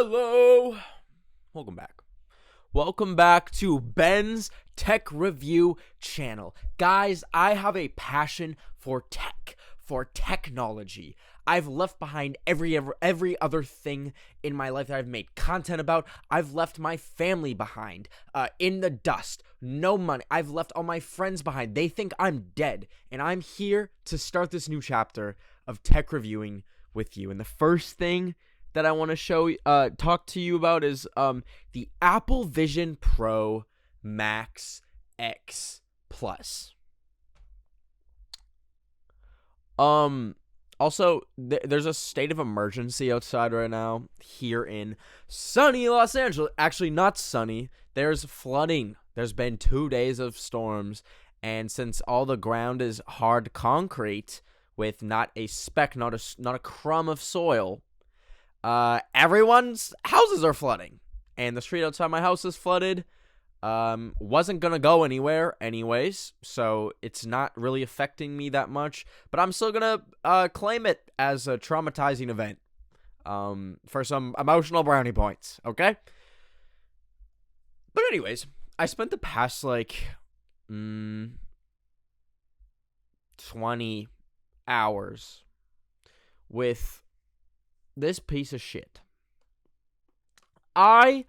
Hello. Welcome back. Welcome back to Ben's Tech Review channel. Guys, I have a passion for tech, for technology. I've left behind every other thing in my life that I've made content about. I've left my family behind, in the dust, no money. I've left all my friends behind. They think I'm dead, and I'm here to start this new chapter of tech reviewing with you. And the first thing that I want to talk to you about is the Apple Vision Pro Max X Plus. Also, there's a state of emergency outside right now here in sunny Los Angeles. Actually, not sunny. There's flooding. There's been 2 days of storms, and since all the ground is hard concrete with not a speck, not a crumb of soil, everyone's houses are flooding, and the street outside my house is flooded. Wasn't gonna go anywhere anyways, so it's not really affecting me that much, but I'm still gonna claim it as a traumatizing event for some emotional brownie points, okay? But anyways, I spent the past 20 hours with this piece of shit. I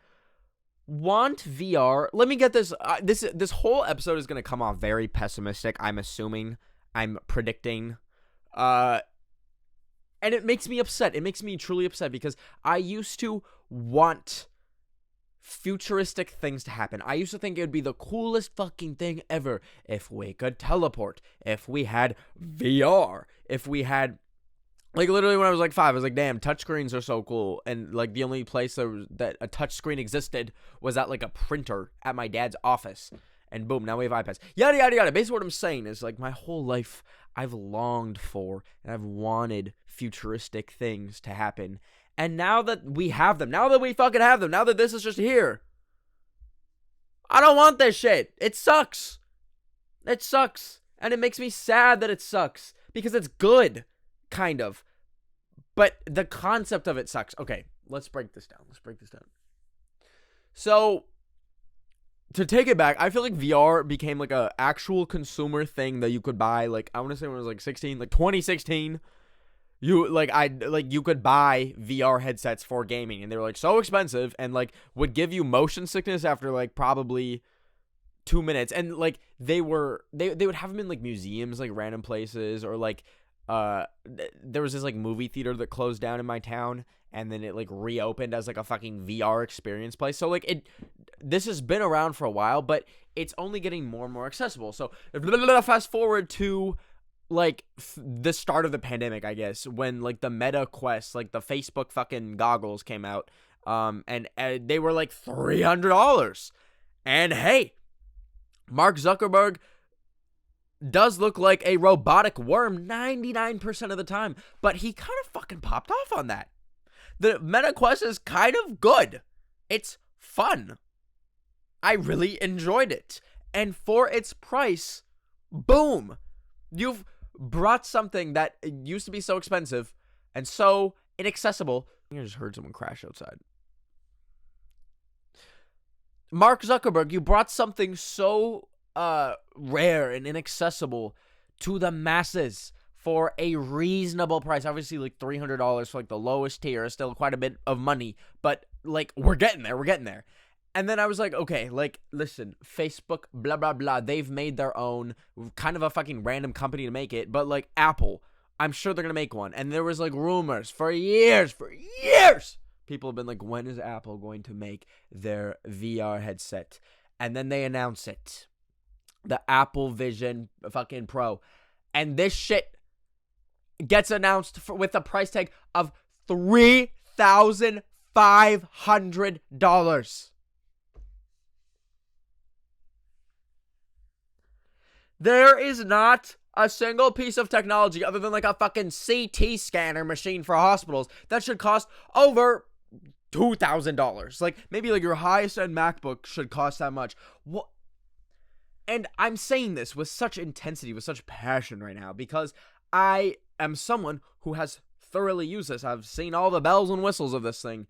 want VR. Let me get this. This whole episode is going to come off very pessimistic. I'm assuming. I'm predicting. And it makes me upset. It makes me truly upset because I used to want futuristic things to happen. I used to think it would be the coolest fucking thing ever if we could teleport, if we had VR, if we had... literally when I was 5, I was like, damn, touchscreens are so cool. And, the only place that a touchscreen existed was at, a printer at my dad's office. And boom, now we have iPads. Yada, yada, yada. Basically what I'm saying is, my whole life, I've longed for and I've wanted futuristic things to happen. And now that we have them, now that we fucking have them, now that this is just here, I don't want this shit. It sucks. It sucks. And it makes me sad that it sucks. Because it's good. Kind of. But the concept of it sucks. Okay, let's break this down. So, to take it back, I feel like VR became a actual consumer thing that you could buy. I want to say when I was 16, 2016. You could buy VR headsets for gaming, and they were so expensive and would give you motion sickness after probably 2 minutes. And they would have them in museums, random places, or there was this movie theater that closed down in my town, and then it reopened as a fucking VR experience place. So this has been around for a while, but it's only getting more and more accessible. So fast forward to the start of the pandemic, I guess, when the Meta Quest, the Facebook fucking goggles came out, and they were $300. And hey, Mark Zuckerberg does look like a robotic worm 99% of the time, but he kind of fucking popped off on that. The Meta Quest is kind of good. It's fun. I really enjoyed it. And for its price, boom, you've brought something that used to be so expensive and so inaccessible. I just heard someone crash outside. Mark Zuckerberg, you brought something so rare and inaccessible to the masses for a reasonable price. Obviously, $300 for the lowest tier is still quite a bit of money, but we're getting there. And then I was okay, listen, Facebook, blah, blah, blah, they've made their own, kind of a fucking random company to make it, but Apple, I'm sure they're gonna make one. And there was rumors for years, people have been when is Apple going to make their VR headset? And then they announce it. The Apple Vision fucking Pro. And this shit gets announced with a price tag of $3,500. There is not a single piece of technology other than a fucking CT scanner machine for hospitals that should cost over $2,000. Maybe your highest end MacBook should cost that much. What? And I'm saying this with such intensity, with such passion right now, because I am someone who has thoroughly used this. I've seen all the bells and whistles of this thing.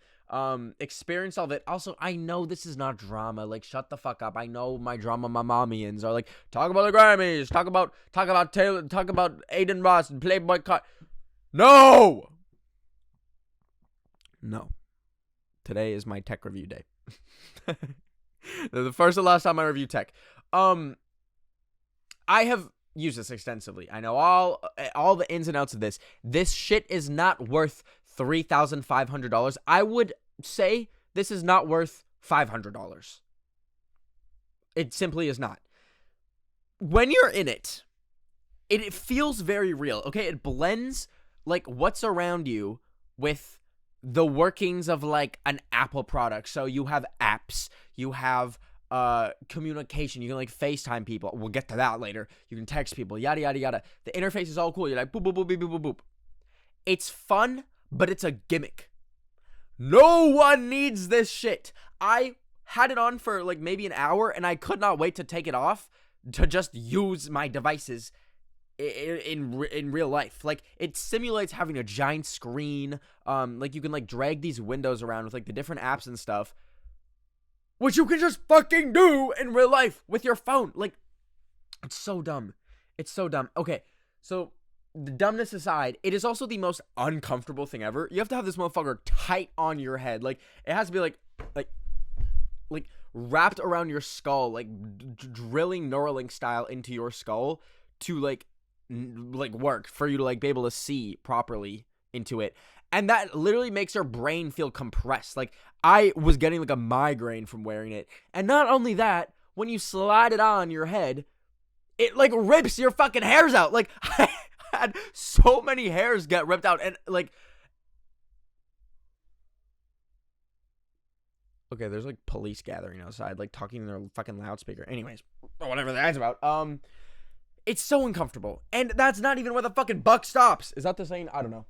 experience all of it. Also, I know this is not drama. Like, shut the fuck up. I know my drama mommians are like, talk about the Grammys, talk about Taylor, talk about Aiden Ross and Playboy Cut. No. Today is my tech review day. The first and last time I review tech. I have used this extensively. I know all the ins and outs of this. This shit is not worth $3,500. I would say this is not worth $500. It simply is not. When you're in it, it feels very real. Okay, it blends like what's around you with the workings of like an Apple product. So you have apps, you have communication, you can like FaceTime people. We'll get to that later. You can text people, yada yada yada. The interface is all cool. You're like boop boop boop boop boop boop boop. It's fun, but it's a gimmick. No one needs this shit. I had it on for like maybe an hour and I could not wait to take it off to just use my devices in real life. Like, it simulates having a giant screen. Like, you can like drag these windows around with like the different apps and stuff, which you can just fucking do in real life with your phone. Like, it's so dumb. It's so dumb. Okay, so the dumbness aside, it is also the most uncomfortable thing ever. You have to have this motherfucker tight on your head. Like, it has to be like wrapped around your skull, like drilling Neuralink style into your skull to like work for you to like be able to see properly into it. And that literally makes your brain feel compressed. Like, I was getting like a migraine from wearing it. And not only that, when you slide it on your head, it like rips your fucking hairs out. Like, I had so many hairs get ripped out. And like, okay, there's like police gathering outside, like talking in their fucking loudspeaker. Anyways, whatever that's about. It's so uncomfortable. And that's not even where the fucking buck stops. Is that the saying? I don't know.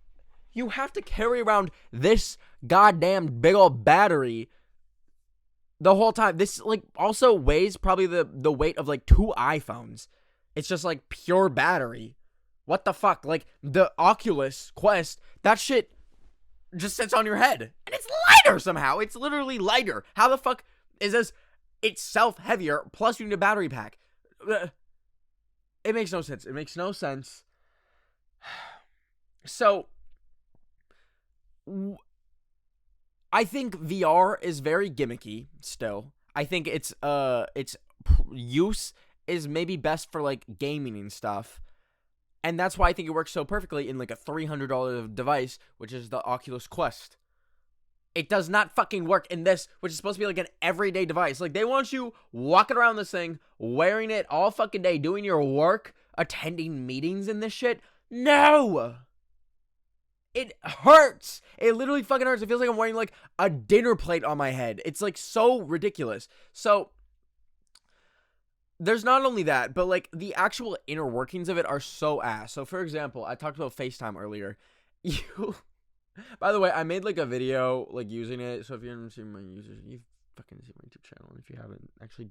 You have to carry around this goddamn big old battery the whole time. This like also weighs probably the weight of like 2 iPhones. It's just like pure battery. What the fuck? Like, the Oculus Quest, that shit just sits on your head. And it's lighter somehow. It's literally lighter. How the fuck is this itself heavier, plus you need a battery pack? It makes no sense. It makes no sense. So, I think VR is very gimmicky still. I think its use is maybe best for like gaming and stuff. And that's why I think it works so perfectly in like a $300 device, which is the Oculus Quest. It does not fucking work in this, which is supposed to be like an everyday device. Like, they want you walking around this thing, wearing it all fucking day, doing your work, attending meetings and this shit. No! It hurts. It literally fucking hurts. It feels like I'm wearing like a dinner plate on my head. It's like so ridiculous. So, there's not only that, but like the actual inner workings of it are so ass. So, for example, I talked about FaceTime earlier. By the way, I made like a video like using it. So if you haven't seen my users, you fucking see my YouTube channel. And if you haven't, actually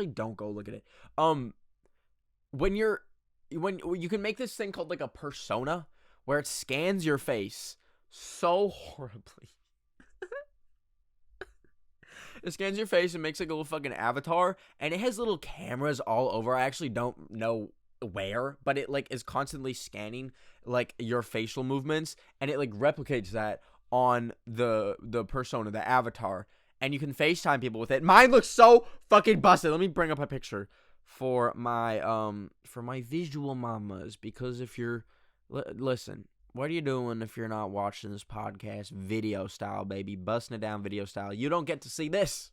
don't go look at it. When you can make this thing called like a persona, where it scans your face so horribly. It scans your face and makes like a little fucking avatar, and it has little cameras all over. I actually don't know where, but it like is constantly scanning like your facial movements, and it like replicates that on the persona, the avatar, and you can FaceTime people with it. Mine looks so fucking busted. Let me bring up a picture for my visual mamas, because if you're listen, what are you doing if you're not watching this podcast video style, baby? Busting it down video style. You don't get to see this.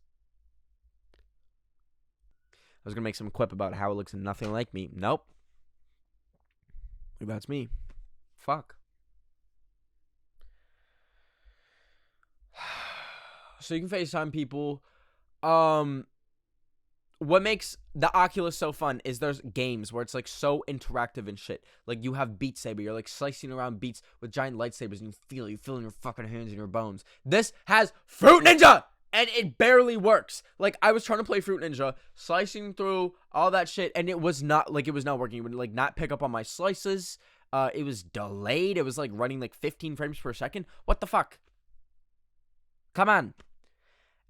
I was going to make some quip about how it looks nothing like me. Nope. That's me. Fuck. So you can FaceTime people. What makes the Oculus so fun is there's games where it's like so interactive and shit. Like, you have Beat Saber, you're like slicing around beats with giant lightsabers, and you feel in your fucking hands and your bones. This has Fruit Ninja, and it barely works. Like, I was trying to play Fruit Ninja, slicing through all that shit, and it was not working. It would like not pick up on my slices. It was delayed. It was like running like 15 frames per second. What the fuck? Come on.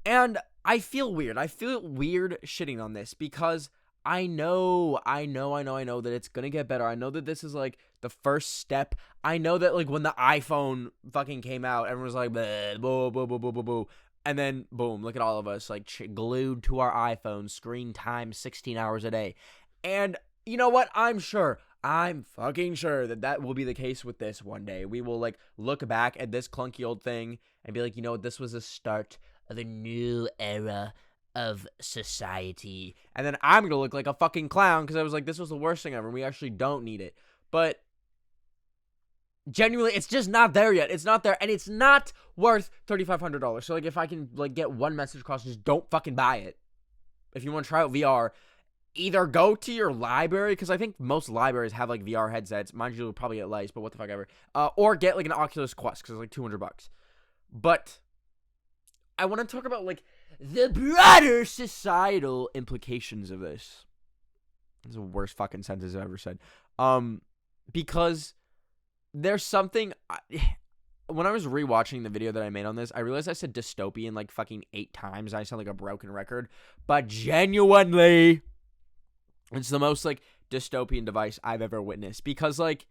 And I feel weird. I feel weird shitting on this because I know that it's gonna get better. I know that this is like the first step. I know that like when the iPhone fucking came out, everyone was like, boo, boo, boo, boo, boo, boo. And then boom, look at all of us like glued to our iPhone, screen time 16 hours a day. And you know what? I'm fucking sure that will be the case with this one day. We will like look back at this clunky old thing and be like, you know what? This was the start of a new era of society. And then I'm gonna look like a fucking clown because I was like, this was the worst thing ever. We actually don't need it. But genuinely, it's just not there yet. It's not there, and it's not worth $3,500. So like, if I can like get one message across, just don't fucking buy it. If you want to try out VR, either go to your library, because I think most libraries have like VR headsets. Mind you, probably at Lice, but what the fuck ever. Or get like an Oculus Quest because it's like $200. But I want to talk about like the broader societal implications of this. That's the worst fucking sentence I've ever said. Because there's something. When I was rewatching the video that I made on this, I realized I said dystopian like fucking 8 times. I sound like a broken record. But genuinely, it's the most like dystopian device I've ever witnessed. Because like,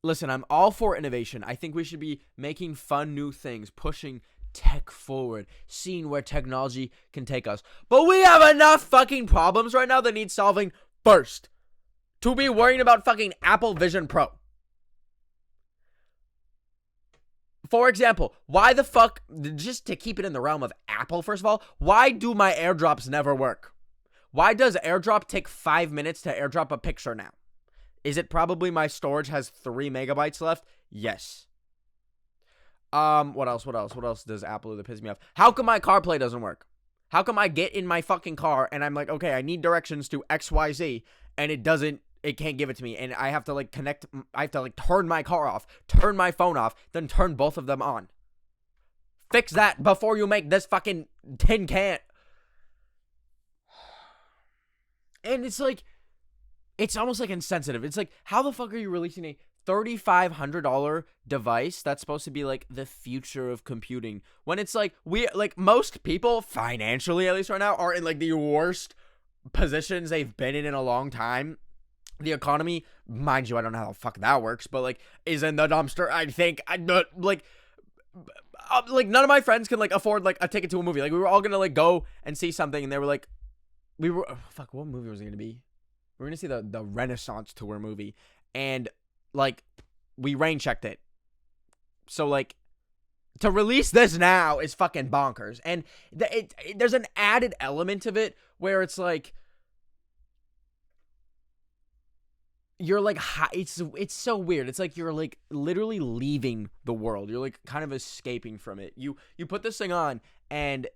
listen, I'm all for innovation. I think we should be making fun new things, pushing tech forward, seeing where technology can take us. But we have enough fucking problems right now that need solving first to be worrying about fucking Apple Vision Pro. For example, why the fuck, just to keep it in the realm of Apple, first of all, why do my airdrops never work? Why does airdrop take 5 minutes to airdrop a picture now? Is it probably my storage has 3 megabytes left? Yes. What else does Apple do that pisses me off? How come my CarPlay doesn't work? How come I get in my fucking car and I'm like, okay, I need directions to XYZ, and it can't give it to me, and I have to like turn my car off, turn my phone off, then turn both of them on. Fix that before you make this fucking tin can. And it's like, it's almost like insensitive. It's like, how the fuck are you releasing a $3,500 device that's supposed to be like the future of computing when it's like most people financially, at least right now, are in like the worst positions they've been in a long time. The economy, mind you, I don't know how the fuck that works, but like is in the dumpster. I think like none of my friends can like afford like a ticket to a movie. Like we were all gonna like go and see something, and they were like, what movie was it gonna be? We were gonna see the Renaissance tour movie, and like we rain checked it. So like to release this now is fucking bonkers, and there's an added element of it where it's like you're like it's so weird. It's like you're like literally leaving the world. You're like kind of escaping from it. You put this thing on and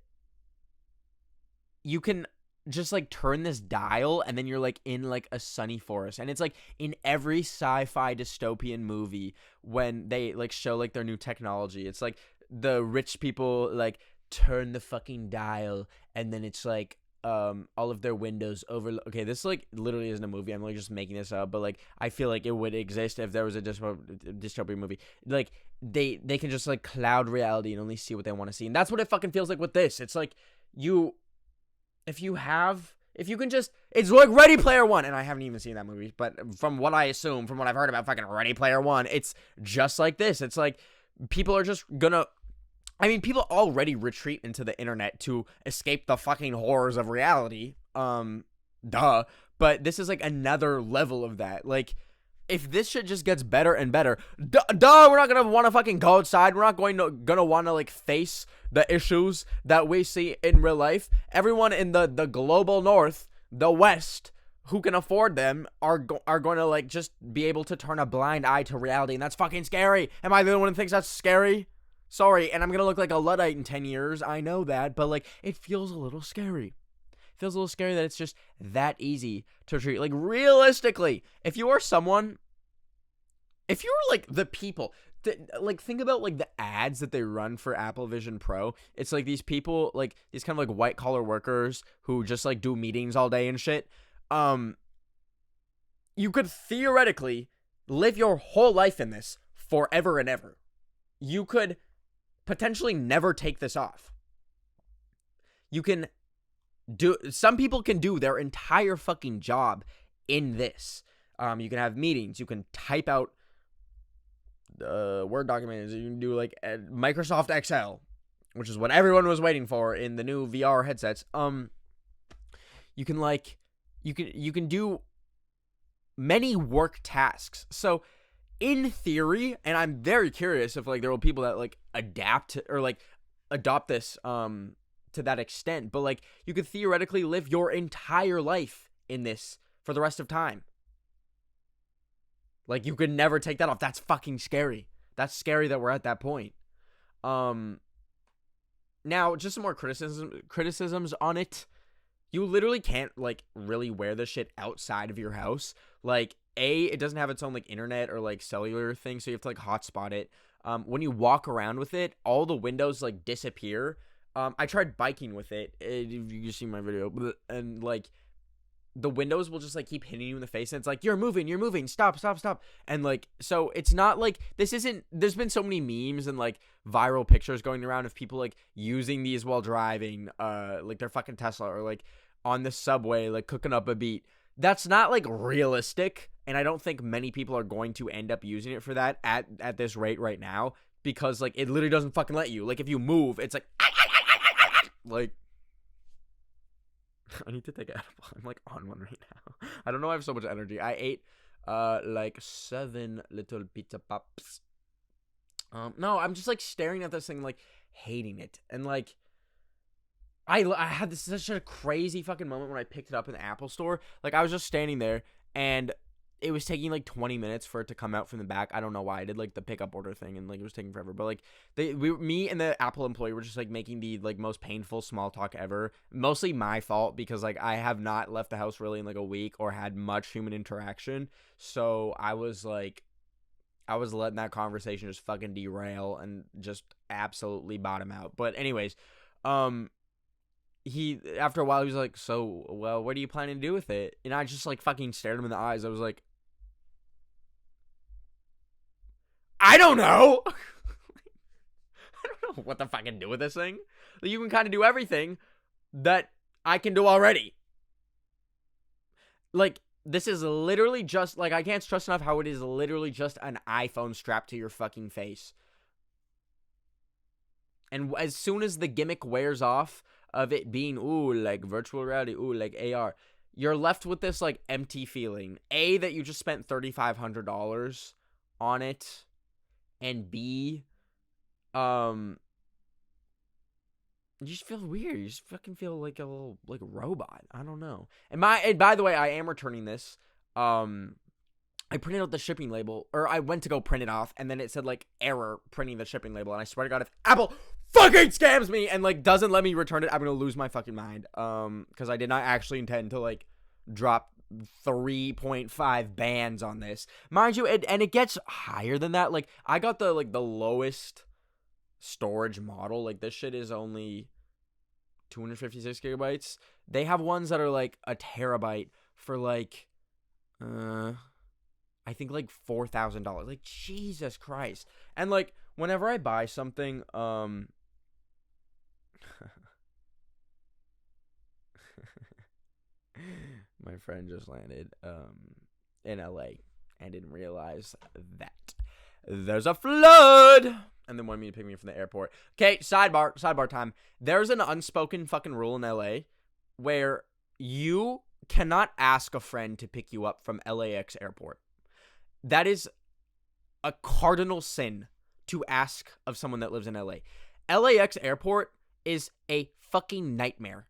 you can just like turn this dial and then you're like in like a sunny forest. And it's like in every sci-fi dystopian movie when they like show like their new technology, it's like the rich people like turn the fucking dial and then it's like all of their windows over. Okay, this like literally isn't a movie. I'm like just making this up, but like I feel like it would exist if there was a dystopian movie. Like they can just like cloud reality and only see what they want to see, and that's what it fucking feels like with this. It's like if you can just, it's like Ready Player One, and I haven't even seen that movie, but from what I assume, from what I've heard about fucking Ready Player One, it's just like this. It's like people are just gonna. I mean, people already retreat into the internet to escape the fucking horrors of reality. Duh. But this is like another level of that. Like, if this shit just gets better and better, we're not gonna want to fucking go outside. We're not gonna want to like face the issues that we see in real life. Everyone in the global north, the west, who can afford them are going to like just be able to turn a blind eye to reality, and that's fucking scary. Am I the only one who thinks that's scary? Sorry, and I'm going to look like a Luddite in 10 years. I know that, but like it feels a little scary. It feels a little scary that it's just that easy to treat. Like realistically, if you were like the people, like think about like the ads that they run for Apple Vision Pro. It's like these people, like these kind of like white collar workers who just like do meetings all day and shit. You could theoretically live your whole life in this forever and ever. You could potentially never take this off. Some people can do their entire fucking job in this. You can have meetings. You can type out Word documents. You can do like Microsoft Excel, which is what everyone was waiting for in the new VR headsets. You can do many work tasks. So in theory, and I'm very curious if like there will be people that like adapt or like adopt this to that extent, but like you could theoretically live your entire life in this for the rest of time. Like you could never take that off. That's fucking scary. That's scary that we're at that point. Now just some more criticisms on it. You literally can't like really wear this shit outside of your house. Like it doesn't have its own like internet or like cellular thing, so you have to like hotspot it. When you walk around with it, all the windows like disappear. I tried biking with it. If you see my video, and like the windows will just like keep hitting you in the face, and it's like you're moving, stop. And like, so it's not like this isn't. There's been so many memes and like viral pictures going around of people like using these while driving, like their fucking Tesla or like on the subway, like cooking up a beat. That's not like realistic, and I don't think many people are going to end up using it for that at this rate right now, because like it literally doesn't fucking let you. Like if you move, it's like I need to take an edible. I'm like on one right now. I don't know why I have so much energy. I ate like 7 little pizza pops. No, I'm just like staring at this thing, like hating it. And like I had such a crazy fucking moment when I picked it up in the Apple store. Like I was just standing there and it was taking like 20 minutes for it to come out from the back. I don't know why. I did like the pickup order thing and like it was taking forever. But like me and the Apple employee were just like making the like most painful small talk ever. Mostly my fault because like I have not left the house really in like a week or had much human interaction. So I was letting that conversation just fucking derail and just absolutely bottom out. But anyways, he after a while he was like, so well, what are you planning to do with it? And I just like fucking stared him in the eyes. I was like, I don't know. I don't know what to fucking do with this thing. You can kind of do everything that I can do already. Like, this is literally just, like, I can't stress enough how it is literally just an iPhone strapped to your fucking face. And as soon as the gimmick wears off of it being, ooh, like virtual reality, ooh, like AR, you're left with this, like, empty feeling. A, that you just spent $3,500 on it. And B, you just feel weird. You just fucking feel like a little, like a robot. I don't know. And by the way, I am returning this. I printed out the shipping label, or I went to go print it off, and then it said like error printing the shipping label. And I swear to God, if Apple fucking scams me and like doesn't let me return it, I'm gonna lose my fucking mind. Because I did not actually intend to like drop 3.5 bands on this, mind you, and it gets higher than that. Like I got the lowest storage model. Like this shit is only 256 gigabytes. They have ones that are like a terabyte for like I think like $4,000. Like Jesus Christ. And like whenever I buy something, my friend just landed in LA and didn't realize that there's a flood and then wanted me to pick me up from the airport. Okay, sidebar time. There's an unspoken fucking rule in LA where you cannot ask a friend to pick you up from LAX airport. That is a cardinal sin to ask of someone that lives in LA. LAX airport is a fucking nightmare.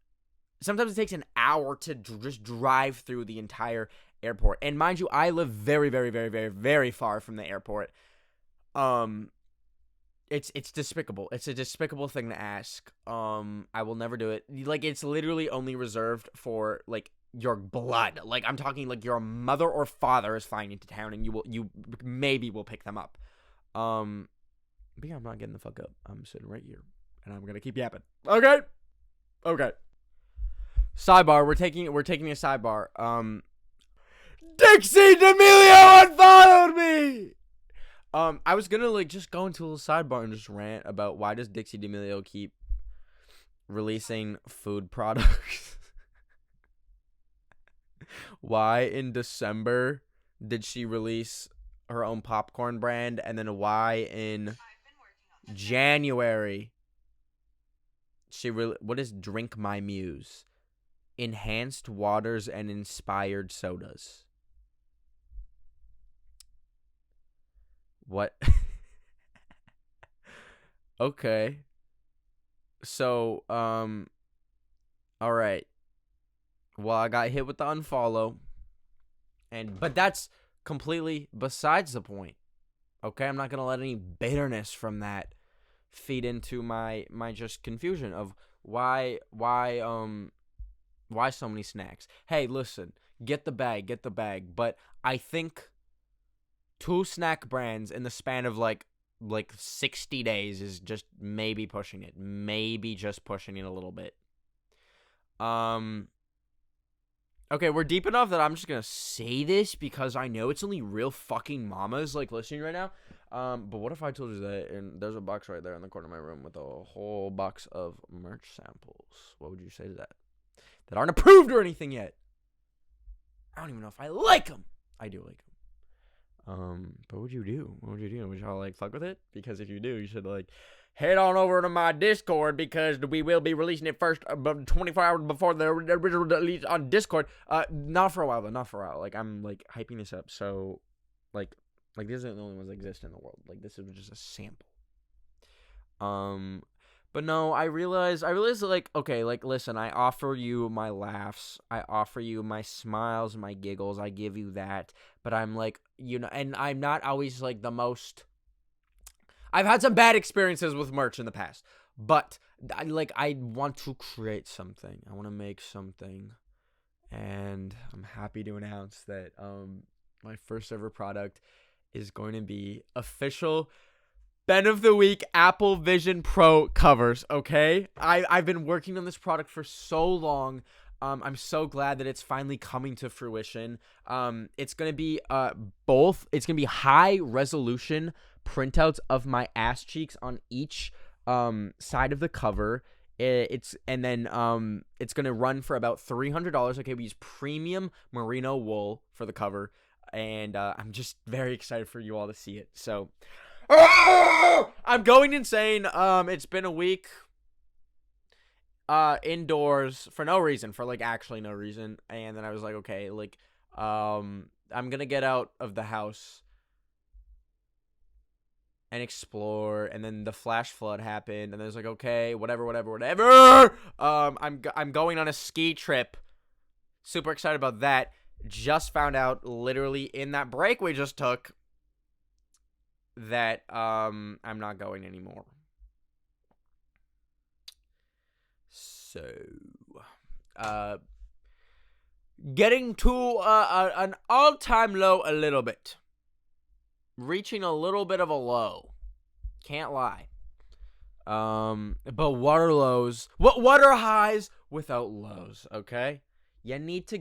Sometimes it takes an hour to just drive through the entire airport. And mind you, I live very, very, very, very, very far from the airport. It's despicable. It's a despicable thing to ask. I will never do it. Like, it's literally only reserved for, like, your blood. Like, I'm talking, like, your mother or father is flying into town and you maybe will pick them up. But yeah, I'm not getting the fuck up. I'm sitting right here. And I'm gonna keep yapping. Okay. Sidebar, we're taking a sidebar. Dixie Demilio unfollowed me. I was gonna like just go into a little sidebar and just rant about why does Dixie D'Amelio keep releasing food products? Why in December did she release her own popcorn brand, and then why in January what is Drink My Muse? Enhanced waters and inspired sodas. What? Okay. So, all right. Well, I got hit with the unfollow, but that's completely besides the point. Okay, I'm not gonna let any bitterness from that feed into my just confusion of why so many snacks. Hey, listen, get the bag. But I think 2 snack brands in the span of like 60 days is just maybe pushing it. Maybe just pushing it a little bit. Okay, we're deep enough that I'm just gonna say this because I know it's only real fucking mamas like listening right now. But what if I told you that and there's a box right there in the corner of my room with a whole box of merch samples? What would you say to that? That aren't approved or anything yet. I don't even know if I like them. I do like them. But what would you do? What would you do? Would y'all like fuck with it? Because if you do, you should like head on over to my Discord because we will be releasing it first 24 hours before the original release on Discord. Not for a while though. Not for a while. Like I'm like hyping this up. So like these are the only ones that exist in the world. Like this is just a sample. But no, I realized that, like, okay, like, listen, I offer you my laughs. I offer you my smiles, my giggles. I give you that. But I'm like, and I'm not always, like, the most... I've had some bad experiences with merch in the past. But, I want to create something. I want to make something. And I'm happy to announce that my first ever product is going to be official Ben of the Week Apple Vision Pro covers, okay? I've been working on this product for so long. I'm so glad that it's finally coming to fruition. It's going to be both. It's going to be high resolution printouts of my ass cheeks on each side of the cover. It's going to run for about $300. Okay, we use premium merino wool for the cover, and I'm just very excited for you all to see it. So I'm going insane. It's been a week indoors for no reason, for like actually no reason. And then I was like, okay, like I'm gonna get out of the house and explore. And then the flash flood happened, and I was like, okay, whatever. I'm going on a ski trip. Super excited about that. Just found out literally in that break we just took that I'm not going anymore. So getting to an all-time low a little bit. Reaching a little bit of a low. Can't lie. But what are lows? What are highs without lows, okay? You need to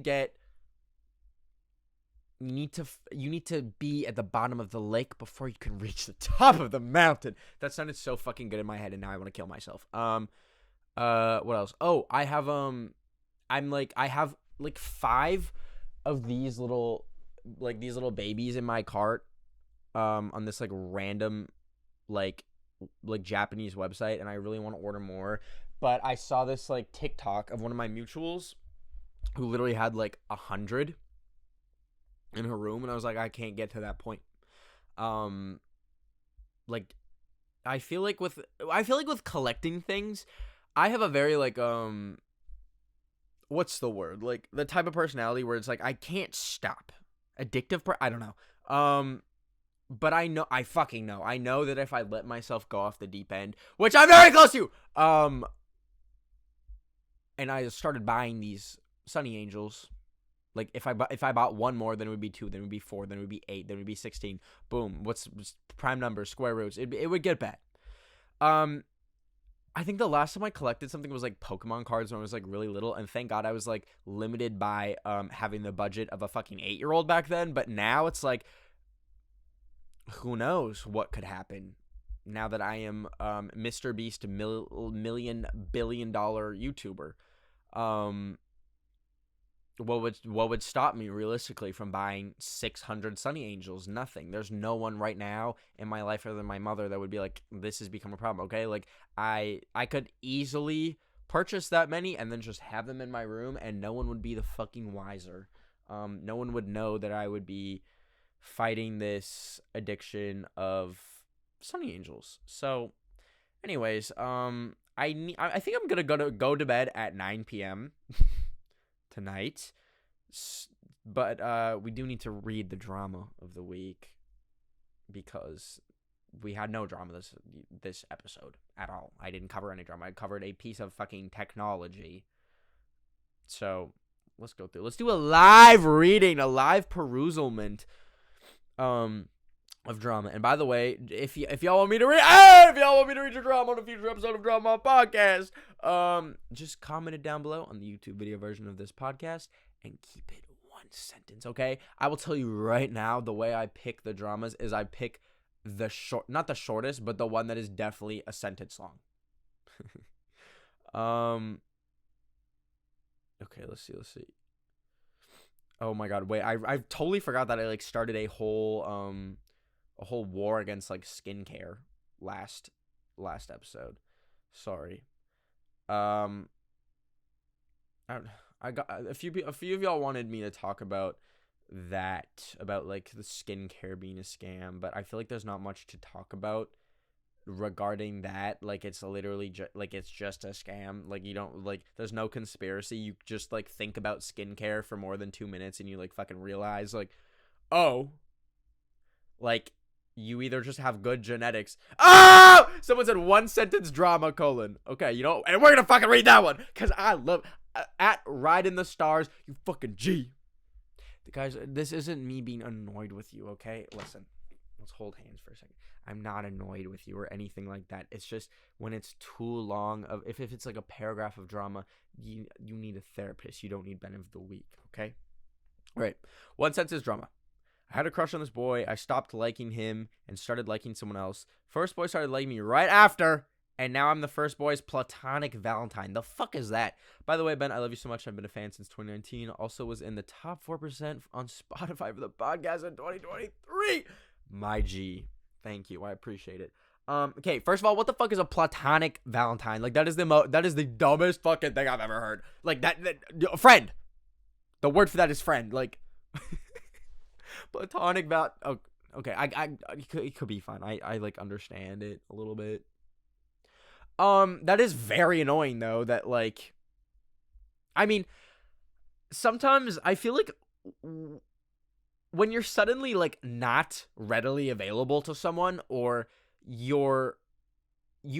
be at the bottom of the lake before you can reach the top of the mountain. That sounded so fucking good in my head, and now I want to kill myself. What else? Oh, I have I have 5 of these little babies in my cart on this like random like Japanese website, and I really want to order more. But I saw this like TikTok of one of my mutuals who literally had like 100 in her room, and I was like, I can't get to that point. Like I feel like with collecting things, I have a very like what's the word? Like the type of personality where it's like I can't stop. Addictive I don't know. But I know that if I let myself go off the deep end, which I'm very close to, and I started buying these Sunny Angels. Like, if I bought one more, then it would be 2, then it would be 4, then it would be 8, then it would be 16. Boom. What's prime numbers, square roots? It would get bad. I think the last time I collected something was, like, Pokemon cards when I was, like, really little. And thank God I was, like, limited by having the budget of a fucking 8-year-old back then. But now it's, like, who knows what could happen now that I am Mr. Beast million billion dollar YouTuber. Um, what would stop me realistically from buying 600 Sunny Angels? Nothing. There's no one right now in my life other than my mother that would be like, this has become a problem. Okay, like I could easily purchase that many and then just have them in my room, and no one would be the fucking wiser. No one would know that I would be fighting this addiction of Sunny Angels. So, anyways, I think I'm gonna go to bed at 9 p.m. tonight, but we do need to read the drama of the week because we had no drama this episode at all. I didn't cover any drama. I covered a piece of fucking technology. So let's go through. Let's do a live reading, a live perusalment of drama. And by the way, if y'all want me to read, if y'all want me to read your drama on a future episode of Drama Podcast, just comment it down below on the YouTube video version of this podcast and keep it one sentence, okay? I will tell you right now, the way I pick the dramas is I pick not the shortest, but the one that is definitely a sentence long. Okay, let's see. Oh my god, wait, I totally forgot that I like started a whole war against like skincare last episode. Sorry. I got a few of y'all wanted me to talk about like the skincare being a scam, but I feel like there's not much to talk about regarding that. Like, it's literally it's just a scam. Like, you don't like, there's no conspiracy. You just like think about skincare for more than 2 minutes and you like fucking realize like, oh, like, you either just have good genetics. Oh! Someone said one sentence drama, colon. Okay, you know, and we're gonna fucking read that one because I love at Ride in the Stars, you fucking G. Guys, this isn't me being annoyed with you, okay? Listen, let's hold hands for a second. I'm not annoyed with you or anything like that. It's just when it's too long of if it's like a paragraph of drama, you need a therapist. You don't need Ben of the Week, okay? All right. One sentence drama. I had a crush on this boy. I stopped liking him and started liking someone else. First boy started liking me right after, and now I'm the first boy's platonic Valentine. The fuck is that? By the way, Ben, I love you so much. I've been a fan since 2019. Also was in the top 4% on Spotify for the podcast in 2023. My G. Thank you. I appreciate it. Okay, first of all, what the fuck is a platonic Valentine? Like, that is the dumbest fucking thing I've ever heard. Like, that friend. The word for that is friend. Like, platonic oh, okay, it could be fine. I like understand it a little bit. That is very annoying though, that like, I mean, sometimes I feel like when you're suddenly like not readily available to someone, or you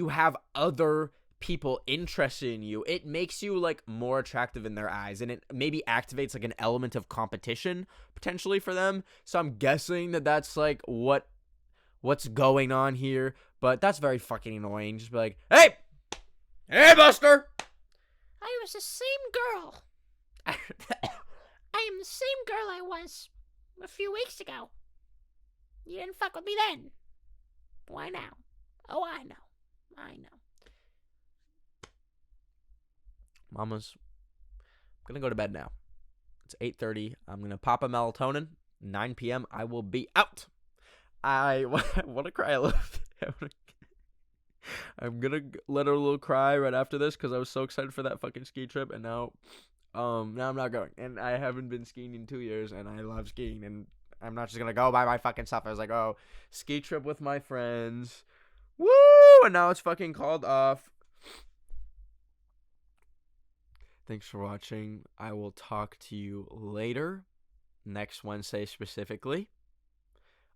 have other people interested in you, it makes you like more attractive in their eyes, and it maybe activates like an element of competition potentially for them. So I'm guessing that that's like what's going on here, but that's very fucking annoying. Just be like, hey Buster, I was the same girl. I am the same girl I was a few weeks ago. You didn't fuck with me then. Why now? Oh, I know. Mamas, I'm gonna go to bed now. It's 8:30. I'm gonna pop a melatonin. 9 p.m. I will be out. I want to cry a little bit. I'm gonna let a little cry right after this because I was so excited for that fucking ski trip, and now I'm not going. And I haven't been skiing in 2 years, and I love skiing, and I'm not just gonna go by my fucking stuff. I was like, oh, ski trip with my friends, woo! And now it's fucking called off. Thanks for watching. I will talk to you later, next Wednesday specifically.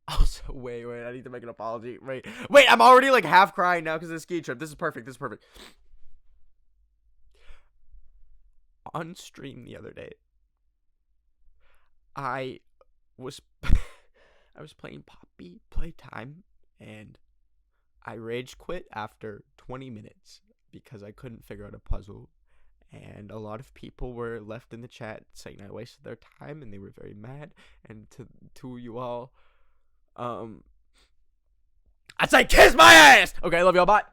Also, wait, I need to make an apology. Wait, I'm already like half crying now because of the ski trip. This is perfect. On stream the other day, I was playing Poppy Playtime, and I rage quit after 20 minutes because I couldn't figure out a puzzle. And a lot of people were left in the chat saying I wasted their time, and they were very mad. And to you all, I say kiss my ass. Okay, love y'all. Bye.